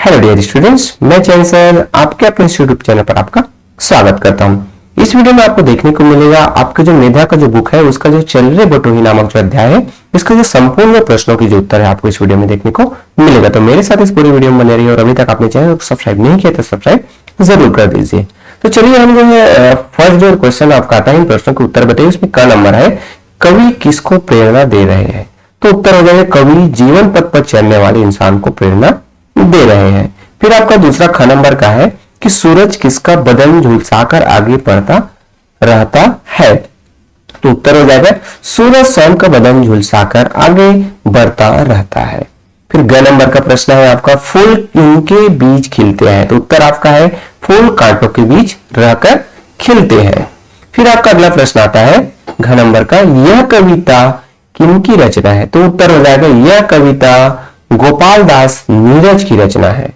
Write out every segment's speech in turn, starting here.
Hello dear students, मैं चैन sir आपके अपने यूट्यूब चैनल पर आपका स्वागत करता हूं। इस वीडियो में आपको देखने को मिलेगा आपके जो मेधा का जो बुक है उसका जो चल रे बटोही नामक जो अध्याय है इसका जो संपूर्ण प्रश्नों की जो उत्तर है आपको इस वीडियो में देखने को मिलेगा। तो मेरे साथ इस पूरी वीडियो में बने रहिए और अभी तक आपने चैनल को सब्सक्राइब नहीं किया तो सब्सक्राइब जरूर कर दीजिए। तो चलिए हम जो है फर्स्ट जो क्वेश्चन आपका आता है इन प्रश्नों के उत्तर बताइए। उसमें क नंबर है, कवि किसको प्रेरणा दे रहे हैं? तो उत्तर हो जाएगा कवि जीवन पथ पर चलने वाले इंसान को प्रेरणा दे रहे हैं। फिर आपका दूसरा ख नंबर का है कि सूरज किसका बदन झुलसाकर आगे बढ़ता रहता है? तो उत्तर हो जाएगा सूरज स्वयं का बदन झुलसाकर आगे बढ़ता रहता है। फिर ग नंबर का प्रश्न है आपका फूल किनके बीच खिलते हैं? तो उत्तर आपका है फूल कांटों के बीच रहकर खिलते हैं। फिर आपका अगला प्रश्न आता है घ नंबर का, यह कविता किनकी रचना है? तो उत्तर हो जाएगा यह कविता गोपाल दास नीरज की रचना है।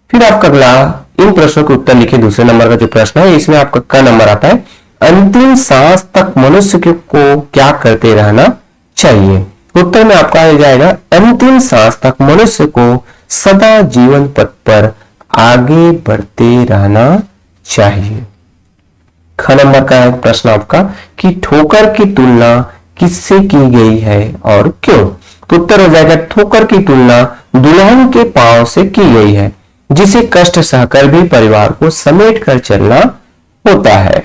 फिर आपका अगला इन प्रश्नों के उत्तर लिखे दूसरे नंबर का जो प्रश्न है इसमें आपका क नंबर आता है, अंतिम सांस तक मनुष्य को क्या करते रहना चाहिए? उत्तर में आपका आ जाएगा अंतिम सांस तक मनुष्य को सदा जीवन पथ पर आगे बढ़ते रहना चाहिए। ख नंबर का प्रश्न आपका कि ठोकर की तुलना किससे की गई है और क्यों? तो उत्तर हो जाएगा ठोकर की तुलना दुल्हन के पांव से की गई है जिसे कष्ट सहकर भी परिवार को समेट कर चलना होता है।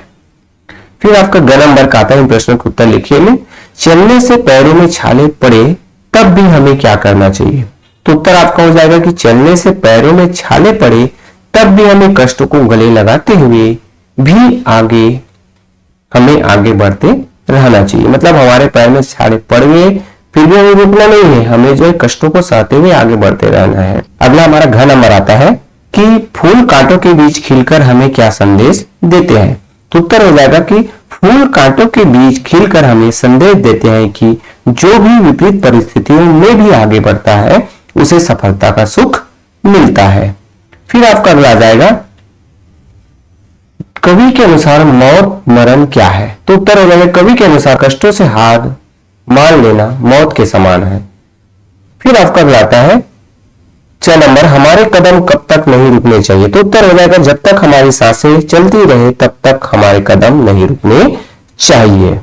फिर आपका ग नंबर का आता है इन प्रश्नों के उत्तर लिखिए में, चलने से पैरों में छाले पड़े तब भी हमें क्या करना चाहिए? तो उत्तर आपका हो जाएगा कि चलने से पैरों में छाले पड़े तब भी हमें कष्टों को गले लगाते हुए भी हमें आगे बढ़ते रहना चाहिए। मतलब हमारे पैर में छाले पड़ गए फिर भी हमें रुकना नहीं है, हमें जो है कष्टों को सहते हुए आगे बढ़ते रहना है। अगला हमारा घ नंबर आता है कि फूल कांटों के बीच खिलकर हमें क्या संदेश देते हैं? तो उत्तर हो जाएगा कि फूल कांटों के बीच खिलकर हमें संदेश देते हैं कि जो भी विपरीत परिस्थितियों में भी आगे बढ़ता है उसे सफलता का सुख मिलता है। फिर आपका अगला आ जाएगा कवि के अनुसार मौत मरण क्या है? तो उत्तर हो जाएगा कवि के अनुसार कष्टों से हार मान लेना मौत के समान है। फिर आपका अगला आता है च नंबर, हमारे कदम कब तक नहीं रुकने चाहिए? तो उत्तर हो जाएगा जब तक हमारी सांसें चलती रहे तब तक हमारे कदम नहीं रुकने चाहिए।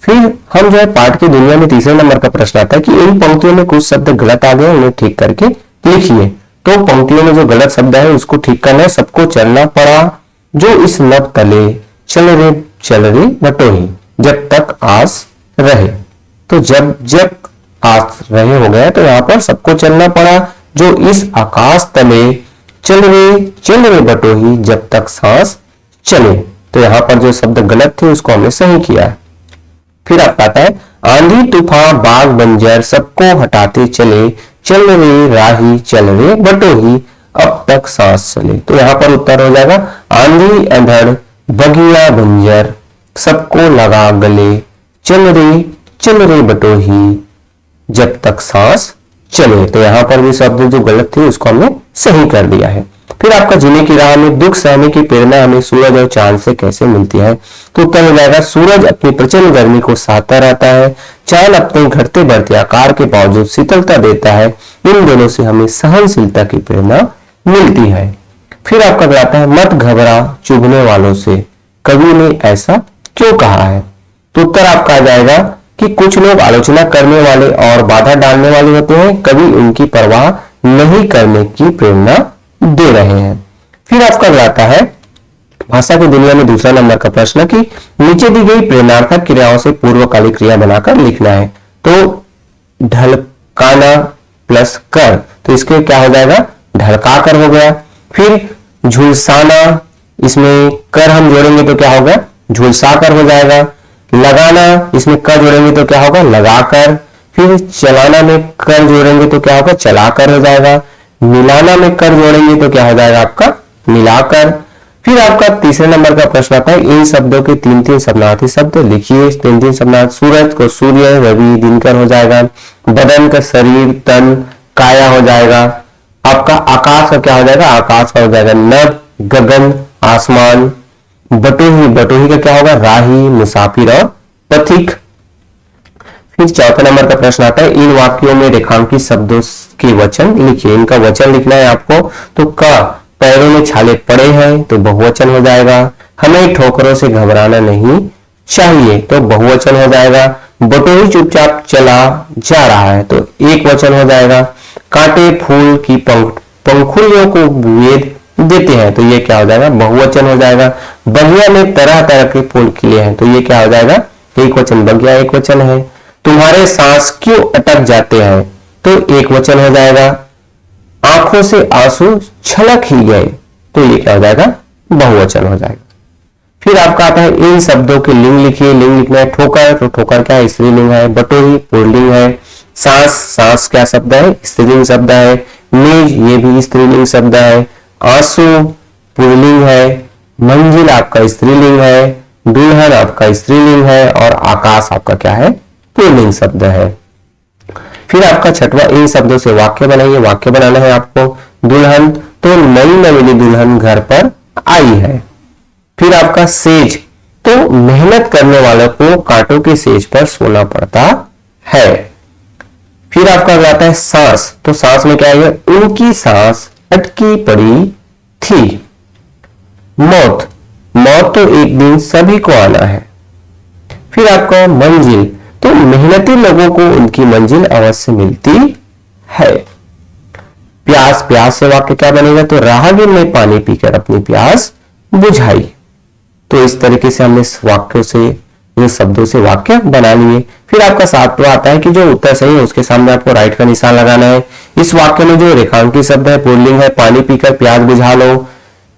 फिर हम जो है पाठ की दुनिया में तीसरे नंबर का प्रश्न आता है कि इन पंक्तियों में कुछ शब्द गलत आ गए उन्हें ठीक करके लिखिए। तो पंक्तियों में जो गलत शब्द है उसको ठीक करना है। सबको चलना पड़ा जो इस नभ तले चल रे बटोही जब तक आस रहे। तो जब आस रहे हो गया तो यहाँ पर सबको चलना पड़ा जो इस आकाश तले चल रे बटोही जब तक सांस चले। तो यहाँ पर जो शब्द गलत थे उसको हमने सही किया है। फिर आपका आता है आंधी तूफान बाग बंजर सबको हटाते चले चल रे राही चल रे बटोही अब तक सांस चले। तो यहाँ पर उत्तर हो जाएगा आंधी अंधड़ बगिया बंजर सबको लगा गले चल रे बटोही जब तक सांस चले। तो यहाँ पर भी शब्द जो गलत थे उसको हमने सही कर दिया है। फिर आपका जीने की राह में दुख सहने की प्रेरणा हमें सूरज और चांद से कैसे मिलती है? तो उत्तर हो जाएगा सूरज अपनी प्रचंड गर्मी को सहता रहता है, चांद अपने घटते बढ़ते आकार के बावजूद शीतलता देता है। इन दोनों से हमें सहनशीलता की प्रेरणा मिलती है। फिर आपका आता है मत घबरा चुभने वालों से कवि ने ऐसा क्यों कहा है? तो उत्तर आपका आ जाएगा कि कुछ लोग आलोचना करने वाले और बाधा डालने वाले होते हैं, कवि उनकी परवाह नहीं करने की प्रेरणा दे रहे हैं। फिर आपका आता है भाषा की दुनिया में दूसरा नंबर का प्रश्न कि नीचे दी गई प्रेरणार्थक क्रियाओं से पूर्वकालिक क्रिया बनाकर लिखना है। तो ढलकाना प्लस कर, तो इसके क्या हो जाएगा ढलका कर हो गया। फिर झुलसाना, इसमें कर हम जोड़ेंगे तो क्या होगा झुलसा कर हो जाएगा। लगाना, इसमें कर जोड़ेंगे तो क्या होगा लगाकर। फिर चलाना में कर जोड़ेंगे तो क्या होगा चलाकर हो जाएगा। मिलाना में कर जोड़ेंगे तो क्या हो जाएगा आपका मिलाकर। फिर आपका तीसरे नंबर का प्रश्न आता है इन शब्दों के तीन समानार्थी शब्द लिखिए। तीन समानार्थी, सूरज को सूर्य रवि दिनकर हो जाएगा, बदन का शरीर तन काया हो जाएगा। आपका आकाश का क्या हो जाएगा आकाश का हो जाएगा नभ गगन आसमान। बटोही का क्या होगा राही मुसाफिर और पथिक। फिर चौथे नंबर का प्रश्न आता है, इन वाक्यों में रेखांकित शब्दों के वचन लिखिए। इनका वचन लिखना है आपको। तो का पैरों में छाले पड़े हैं तो बहुवचन हो जाएगा। हमें ठोकरों से घबराना नहीं चाहिए तो बहुवचन हो जाएगा। बटोही चुपचाप चला जा रहा है तो एक वचन हो जाएगा। कांटे फूल की पंखुड़ियों को वेद देते हैं तो ये क्या हो जाएगा, बहुवचन हो जाएगा। बगिया में तरह तरह के फूल खिले हैं तो ये क्या हो जाएगा, एक वचन। बगिया एक वचन है। तुम्हारे सांस क्यों अटक जाते हैं तो एक वचन हो जाएगा। आंखों से आंसू छलक ही गए तो ये क्या हो जाएगा, बहुवचन हो जाएगा। फिर आपका आता है, इन शब्दों के लिंग लिखिए। लिंग लिखना है ठोकर, तो ठोकर क्या है, स्त्रीलिंग है। बटोही पुल्लिंग है। सांस, सांस क्या शब्द है, स्त्रीलिंग शब्द है। मेज ये भी स्त्रीलिंग शब्द है। आंसू पुल्लिंग है। मंजिल आपका स्त्रीलिंग है। दुल्हन आपका स्त्रीलिंग है। और आकाश आपका क्या है, पुल्लिंग शब्द है। फिर आपका छठवां, इन शब्दों से वाक्य बनाइए। वाक्य बनाना है आपको। दुल्हन, तो नई नवेली दुल्हन घर पर आई है। फिर आपका सेज, तो मेहनत करने वालों को कांटों के सेज पर सोना पड़ता है। फिर आपका आता है सांस, तो सांस में क्या है, उनकी सांस अटकी पड़ी थी। मौत, मौत तो एक दिन सभी को आना है। फिर आपका मंजिल, तो मेहनती लोगों को उनकी मंजिल अवश्य मिलती है। प्यास, प्यास से वाक्य क्या बनेगा, तो राहगीर ने पानी पीकर अपनी प्यास बुझाई। तो इस तरीके से हमने वाक्यों से, इन शब्दों से वाक्य बना लिए। फिर आपका सातवां आता है कि जो उत्तर सही है उसके सामने आपको राइट का निशान लगाना है। इस वाक्य में जो रेखांकित शब्द है पुल्लिंग है। पानी पीकर प्यास बुझा लो।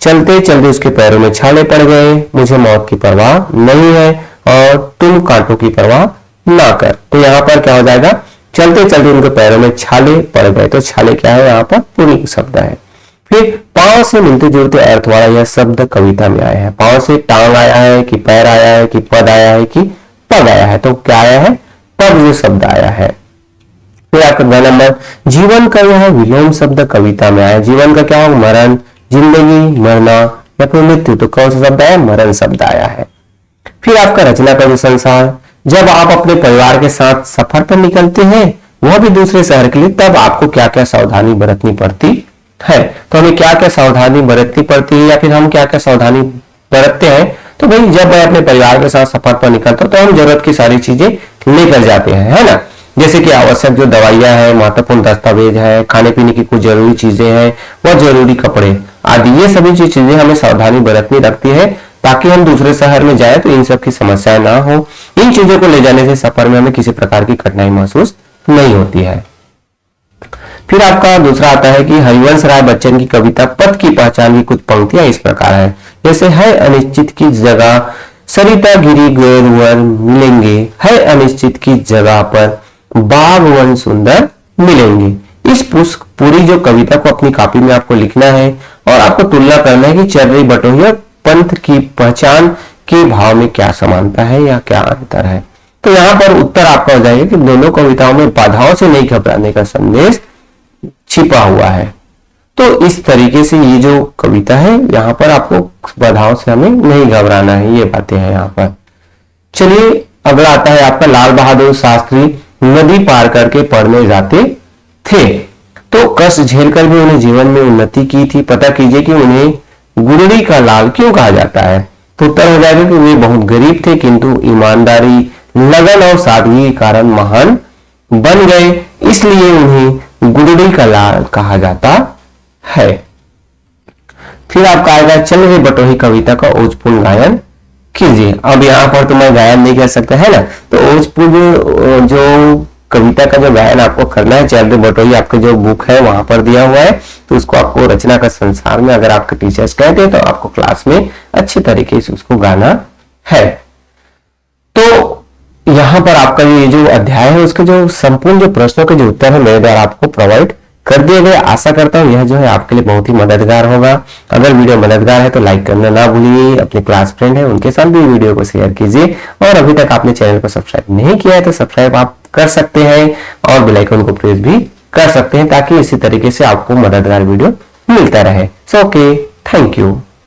चलते चलते उसके पैरों में छाले पड़ गए। मुझे मौत की परवाह नहीं है और तुम कांटों की परवाह ना कर। तो यहां पर क्या हो जाएगा, चलते चलते उनके पैरों में छाले पड़ गए। तो छाले क्या है, यहाँ पर पुल्लिंग शब्द है। फिर पांव से मिलते जुलते अर्थ वाला यह शब्द कविता में आया है। पांव से टांग आया है कि पैर आया है कि पद आया है कि पग आया है, तो क्या आया है, पग जो शब्द आया है। फिर आपका 2 नंबर, जीवन का यह विलोम शब्द कविता में आया। जीवन का क्या हो, मरण, जिंदगी, मरना या फिर मृत्यु, तो कौन सा शब्द आया, मरण शब्द आया है। फिर आपका रचना का जो संसार, जब आप अपने परिवार के साथ सफर पर निकलते हैं वह भी दूसरे शहर के लिए, तब आपको क्या क्या सावधानी बरतनी पड़ती है। तो हमें क्या क्या सावधानी बरतनी पड़ती है या फिर हम क्या क्या सावधानी बरतते हैं। तो भाई जब मैं अपने परिवार के साथ सफर पर निकलता हूं तो हम जरूरत की सारी चीजें लेकर जाते हैं, है ना। जैसे कि आवश्यक जो दवाइयां हैं, महत्वपूर्ण दस्तावेज है, खाने पीने की कुछ जरूरी चीजें हैं, वह जरूरी कपड़े आदि, ये सभी चीजें हमें सावधानी बरतनी रखती है ताकि हम दूसरे शहर में जाए तो इन सब की समस्या ना हो। इन चीजों को ले जाने से सफर में हमें किसी प्रकार की कठिनाई महसूस नहीं होती है। फिर आपका दूसरा आता है कि हरिवंश राय बच्चन की कविता पद की पहचान की कुछ पंक्तियां इस प्रकार है। जैसे है अनिश्चित की जगह सरिता गिरी गैरवर मिलेंगे, है अनिश्चित की जगह पर बाग वन सुंदर मिलेंगे। इस पूरी जो कविता को अपनी कॉपी में आपको लिखना है और आपको तुलना करना है कि चर्री बटोही और पंथ की पहचान के भाव में क्या समानता है या क्या अंतर है। तो यहाँ पर उत्तर आपका हो जाएगा कि दोनों कविताओं में बाधाओं से नहीं घबराने का संदेश छिपा हुआ है। तो इस तरीके से ये जो कविता है यहाँ पर आपको बाधाओं से हमें नहीं घबराना है, ये बातें हैं यहाँ पर। चलिए अगला आता है आपका, लाल बहादुर शास्त्री नदी पार करके पढ़ने जाते थे तो कष्ट झेलकर भी उन्हें जीवन में उन्नति की थी। पता कीजिए कि उन्हें गुरड़ी का लाल क्यों कहा जाता है। तो उत्तर हो जाएगा कि वे बहुत गरीब थे किंतु ईमानदारी, लगन और सादगी के कारण महान बन गए, इसलिए उन्हें गुरड़ी का लाल कहा जाता है। फिर आपका आएगा, चल रे बटोही कविता का ओजपूर्ण गायन कीजिए। अब यहाँ पर तो मैं गायन नहीं कर सकता है ना, तो ओजपूर्ण जो कविता का जो गायन आपको करना है, चल रे बटोही आपके जो बुक है वहां पर दिया हुआ है, तो उसको आपको रचना का संसार में अगर आपके टीचर्स कहते हैं तो आपको क्लास में अच्छे तरीके से उसको गाना है। तो यहाँ पर आपका ये जो अध्याय है उसके जो संपूर्ण जो प्रश्नों के जो उत्तर है मेरे द्वारा आपको प्रोवाइड कर दिए गए। आशा करता हूँ यह जो है आपके लिए बहुत ही मददगार होगा। अगर वीडियो मददगार है तो लाइक करना ना भूलिए। अपने क्लास फ्रेंड है उनके साथ भी वीडियो को शेयर कीजिए और अभी तक आपने चैनल को सब्सक्राइब नहीं किया है तो सब्सक्राइब आप कर सकते हैं और बेल आइकन को प्रेस भी कर सकते हैं ताकि इसी तरीके से आपको मददगार वीडियो मिलता रहे। So okay, thank you.